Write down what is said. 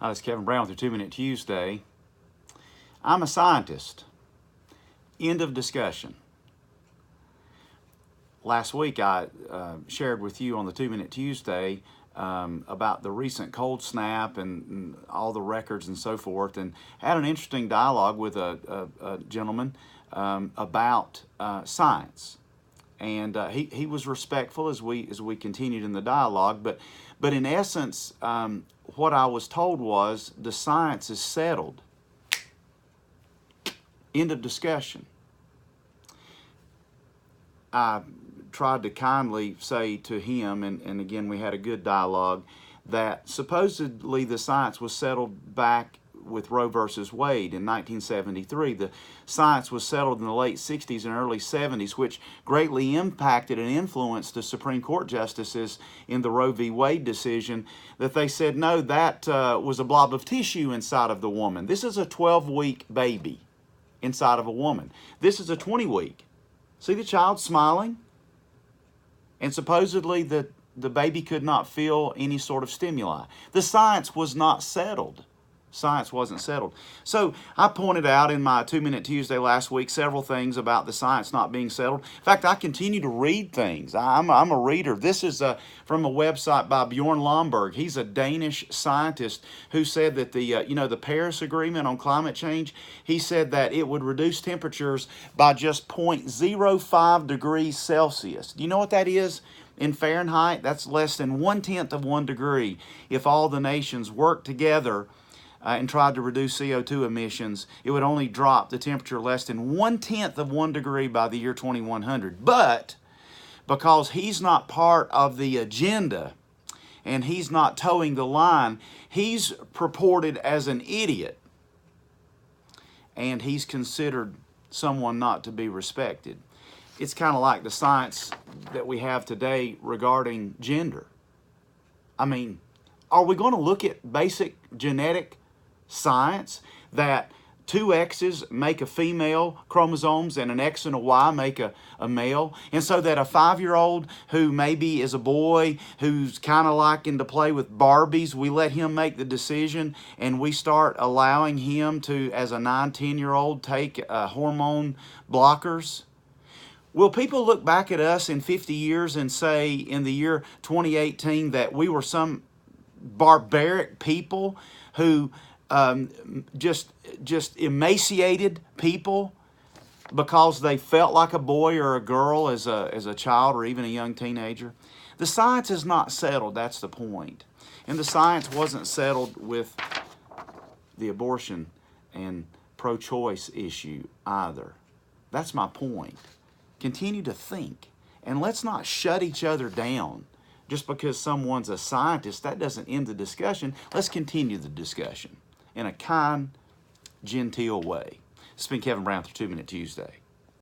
Hi, this is Kevin Brown with your 2 Minute Tuesday. I'm a scientist. End of discussion. Last week I shared with you on the 2 Minute Tuesday about the recent cold snap and all the records and so forth, and had an interesting dialogue with a gentleman about science. And he was respectful as we continued in the dialogue, but in essence, what I was told was the science is settled. End of discussion. I tried to kindly say to him, and again we had a good dialogue, that supposedly the science was settled back with Roe versus Wade in 1973. The science was settled in the late 60s and early 70s, which greatly impacted and influenced the Supreme Court justices in the Roe v. Wade decision, that they said, no, that was a blob of tissue inside of the woman. This is a 12-week baby inside of a woman. This is a 20-week. See the child smiling? And supposedly the baby could not feel any sort of stimuli. The science was not settled. Science wasn't settled. So I pointed out in my 2 Minute Tuesday last week several things about the science not being settled. In fact, I continue to read things. I'm a reader. This is from a website by Bjorn Lomborg. He's a Danish scientist who said that the Paris Agreement on climate change, he said that it would reduce temperatures by just 0.05 degrees Celsius. Do you know what that is? In Fahrenheit, that's less than 1/10 of 1 degree. If all the nations work together and tried to reduce CO2 emissions, it would only drop the temperature less than 1/10 of 1 degree by the year 2100. But because he's not part of the agenda and he's not towing the line, he's purported as an idiot, and he's considered someone not to be respected. It's kind of like the science that we have today regarding gender. I mean, are we going to look at basic genetic science that 2 X's make a female chromosomes and an X and a Y make a male? And so that a 5-year-old who maybe is a boy who's kind of liking to play with Barbies, we let him make the decision and we start allowing him to, as a 9-10-year-old, take hormone blockers? Will people look back at us in 50 years and say in the year 2018 that we were some barbaric people who just emaciated people because they felt like a boy or a girl as a child or even a young teenager? The science is not settled, that's the point. And the science wasn't settled with the abortion and pro-choice issue either. That's my point. Continue to think, and let's not shut each other down. Just because someone's a scientist, that doesn't end the discussion. Let's continue the discussion in a kind, genteel way. This has been Kevin Brown for 2 Minute Tuesday.